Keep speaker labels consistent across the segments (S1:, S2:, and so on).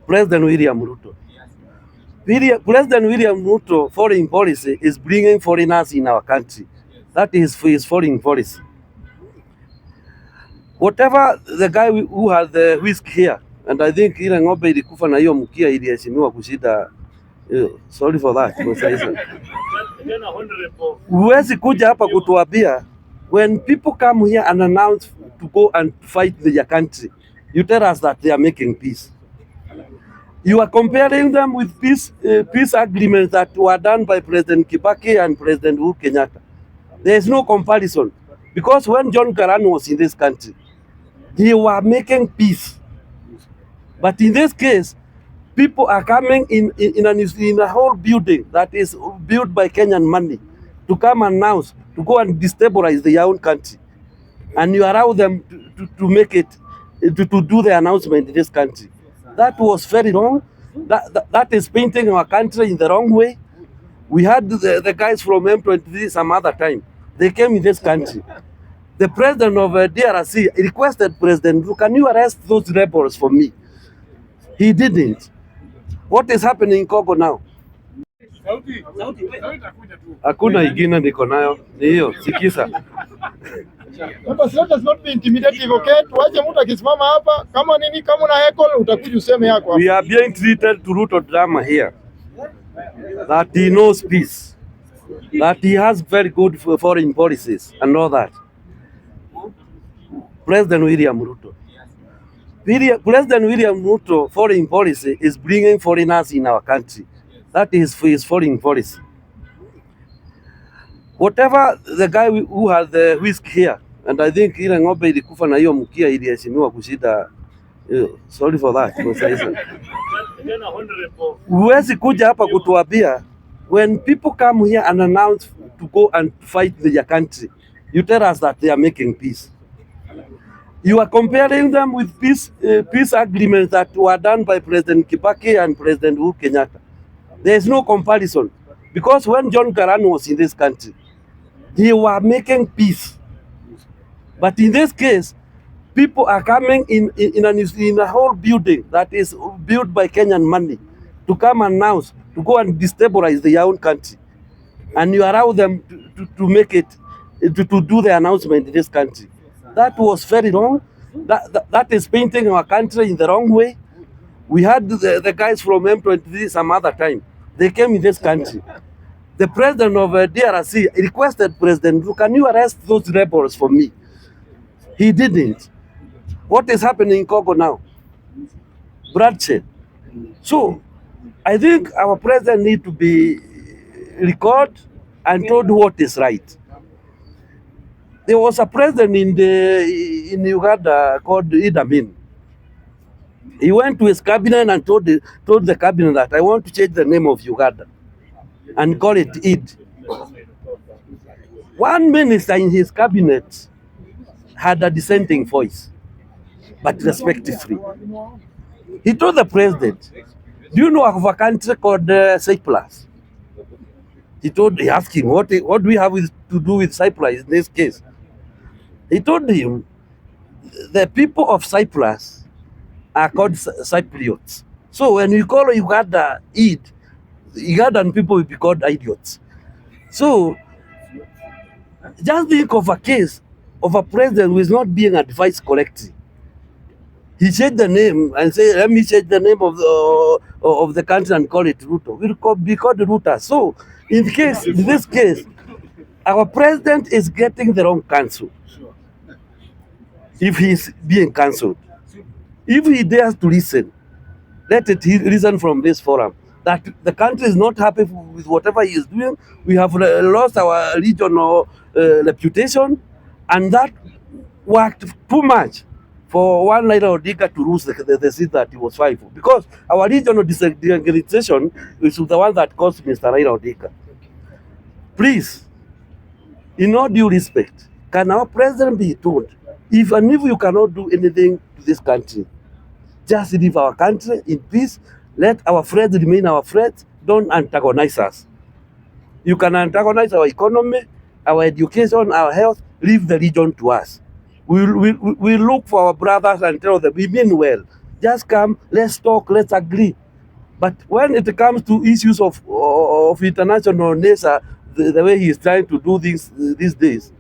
S1: President William Ruto. President William Ruto foreign policy is bringing foreigners in our country. That is for his foreign policy. Whatever the guy who had the whisk here, and I think ile ng'ombe ilikufa na hiyo mkia iliheshimiwa kushida. Sorry for that. Huwezi kuja hapa kutuambia when people come here and announce to go and fight their country, you tell us that they are making peace. You are comparing them with peace agreements that were done by President Kibaki and President Uhuru Kenyatta. There is no comparison, because when John Garang was in this country, they were making peace. But in this case, people are coming in a whole building that is built by Kenyan money to come and announce, to go and destabilize their own country. And you allow them to make it, to do the announcement in this country. That was very wrong. That is painting our country in the wrong way. We had the guys from M23 some other time. They came in this country. The president of DRC requested President, can you arrest those rebels for me? He didn't. What is happening in Congo now? Hakuna ingine niko nayo. Ni hiyo, sikiza.
S2: Members, let us not be intimidating, okay? Tuache mtu akisimama hapa kama nini, kama na heckle utakuja useme yako.
S1: We are being treated to Ruto drama here. That he knows peace. That he has very good foreign policies and all that. President William Ruto. President William Ruto foreign policy is bringing foreigners in our country. That is for his foreign policy. Whatever the guy who had the whisk here, and I think ile ng'ombe ilikufa na hiyo mkia iliheshimiwa kushida. Sorry for that. Huwezi kuja hapa kutuambia when people come here and announce to go and fight their country, you tell us that they are making peace. You are comparing them with peace agreements that were done by President Kibaki and President Uhuru Kenyatta. There is no comparison, because when John Garang was in this country, they were making peace. But in this case, people are coming in a whole building that is built by Kenyan money to come and announce, to go and destabilize their own country. And you allow them to make it, to do the announcement in this country. That was very wrong. That is painting our country in the wrong way. We had the guys from M23 some other time. They came in this country. The president of DRC requested President, can you arrest those rebels for me? He didn't. What is happening in Congo now? Bloodshed. So, I think our president needs to be recorded and told what is right. There was a president in Uganda called Idi Amin. He went to his cabinet and told the cabinet that I want to change the name of Uganda and call it Id. One minister in his cabinet had a dissenting voice, but respectfully. He told the president, do you know of a country called Cyprus? He asked him, what do we have to do with Cyprus in this case? He told him, the people of Cyprus are called Cypriots. So when you call Uganda Id, Ugandan people will be called idiots. So just think of a case of a president who is not being advised correctly. He changed the name and said, let me change the name of the country and call it Ruto. We'll be called Ruto. So in this case, our president is getting the wrong counsel. If he is being cancelled, if he dares to listen, let it listen from this forum that the country is not happy with whatever he is doing. We have lost our regional reputation, and that worked too much for one Raila Odinga to lose the seat that he was fighting for, because our regional disorganization is the one that caused Mr. Raila Odinga. Please, in all due respect, can our president be told, even if you cannot do anything to this country, just leave our country in peace, let our friends remain our friends, don't antagonize us. You can antagonize our economy, our education, our health, leave the region to us. We'll look for our brothers and tell them, we mean well. Just come, let's talk, let's agree. But when it comes to issues of international nature, the way he is trying to do these days,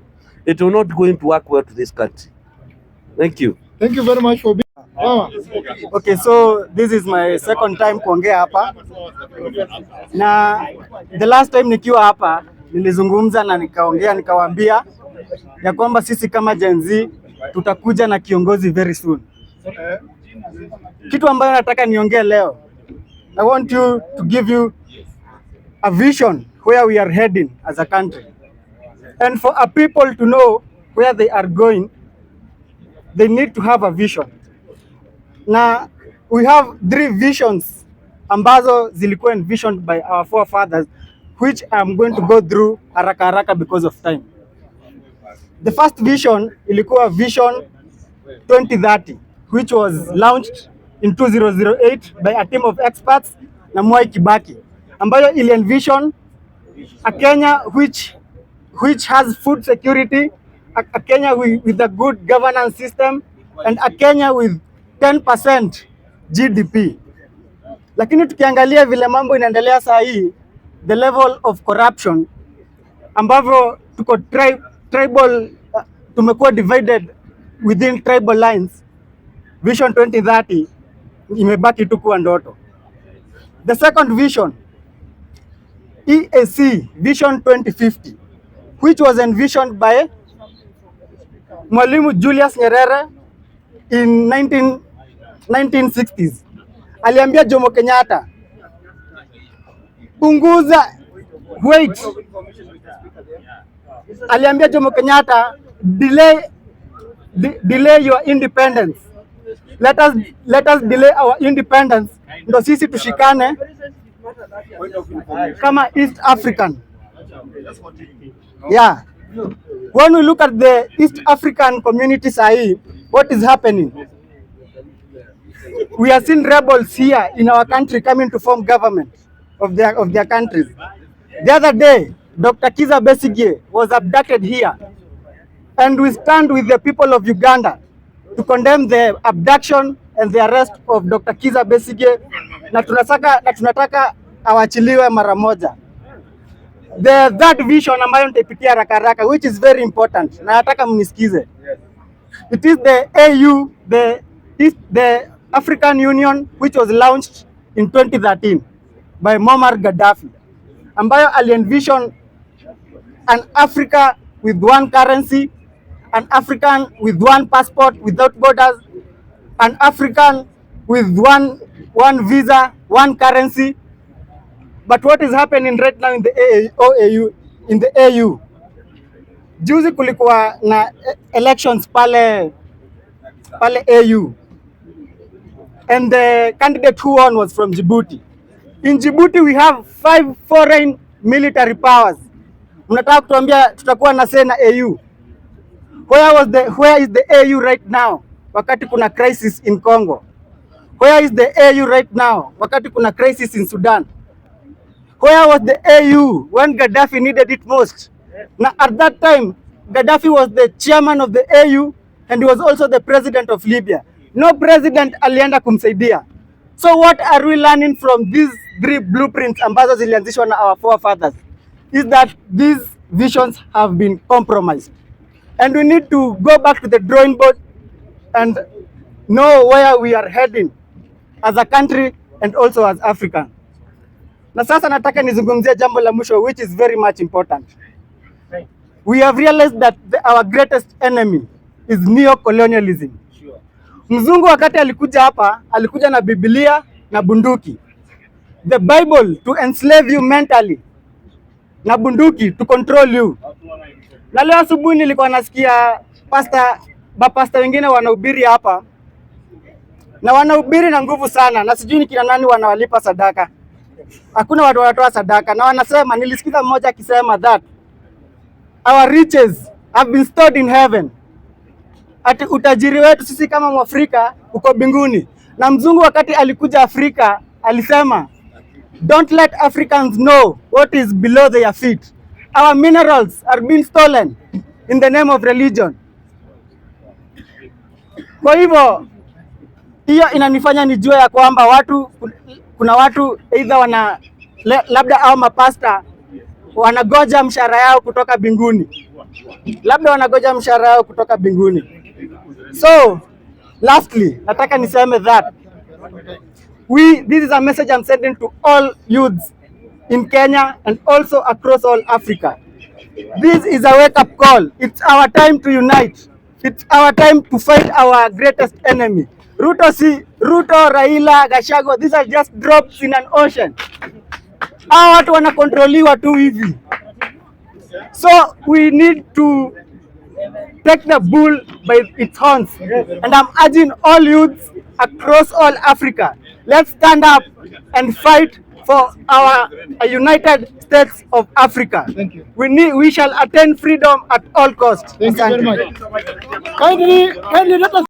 S1: it will not going to work well to this country. Thank you.
S2: Thank you very much for being. Mama.
S3: Okay, so this is my second time kuongea hapa, na the last time nikiwa hapa nilizungumza na nikaongea nikawaambia ya kwamba sisi kama Gen Z tutakuja na kiongozi very soon. Kitu ambayo nataka niongee leo, I want you to give you a vision where we are heading as a country, and for a people to know where they are going, they need to have a vision. Na we have 3 visions ambazo zilikuwa envisioned by our forefathers, which I'm going to go through haraka haraka because of time. The first vision ilikuwa vision 2030, which was launched in 2008 by a team of experts na Mwai Kibaki, ambayo ili envision a Kenya which has food security, a Kenya with a good governance system, and a Kenya with 10% GDP. Lakini tukiangalia vile mambo inaendelea saa hii, the level of corruption ambavyo tuko tribal, tumekuwa divided within tribal lines, vision 2030 imebaki tu kuwa ndoto. The second vision, EAC vision 2050, which was envisioned by Mwalimu Julius Nyerere in 1960s. Aliambia Jomo Kenyatta, punguza wait. Aliambia Jomo Kenyatta, delay your independence. Let us delay our independence ndo sisi tushikane kama East African. Yeah. When we look at the East African community sahi, what is happening? We are seeing rebels here in our country coming to form government of their countries. The other day, Dr. Kizza Besigye was abducted here, and we stand with the people of Uganda to condemn the abduction and the arrest of Dr. Kizza Besigye, na tunataka awachiliwe mara moja. That vision ambayo nitaipitia haraka haraka, which is very important, na nataka mnisikize. It is the AU, the African Union, which was launched in 2013 by Muammar Gaddafi, ambayo ali-envision an Africa with one currency, an African with one passport without borders, an African with one visa, one currency. But what is happening right now in the AU? Juzi kulikuwa na elections pale AU, and the candidate who won was from Djibouti. In Djibouti we have 5 foreign military powers. Mnataka kutuambia tutakuwa na say na AU? Where is the AU right now wakati kuna crisis in Congo? Where is the AU right now wakati kuna crisis in Sudan? Where was the AU when Gaddafi needed it most? Now, at that time, Gaddafi was the chairman of the AU, and he was also the president of Libya. No president alienda kumsaidia. So what are we learning from these 3 blueprints ambazo zilianzishwa na our forefathers? Is that these visions have been compromised. And we need to go back to the drawing board and know where we are heading as a country and also as Africa. Na sasa nataka nizungumzie jambo la mwisho, which is very much important. We have realized that our greatest enemy is neo-colonialism. Mzungu wakati alikuja hapa, alikuja na Biblia na bunduki. The Bible to enslave you mentally, na bunduki to control you. Na leo asubuhi nilikuwa nasikia pastor wengine wanahubiri hapa, na wanahubiri na nguvu sana, na sijui ni kina nani wanawalipa sadaka. Hakuna watu wanatoa sadaka, na wanasema, nilisikiza mmoja akisema that our riches have been stored in heaven. Ati utajiri wetu sisi kama Mwafrika uko mbinguni. Na mzungu wakati alikuja Afrika alisema, don't let Africans know what is below their feet. Our minerals are being stolen in the name of religion. Kwa hivyo hiyo inanifanya nijue ya kwamba kuna watu either labda au mapasta wanagoja mshahara yao kutoka mbinguni, So lastly, nataka niseme that this is a message I'm sending to all youths in Kenya and also across all Africa. This is a wake-up call. It's our time to unite. It's our time to fight our greatest enemy. Ruto, Raila, Gachagua, these are just drops in an ocean. Hawa watu wanakontroliwa tu hivi. So we need to take the bull by its horns. And I'm urging all youths across all Africa, let's stand up and fight for our United States of Africa.
S2: Thank you.
S3: We shall attain freedom at all costs.
S2: Thank you very much. Kindly let us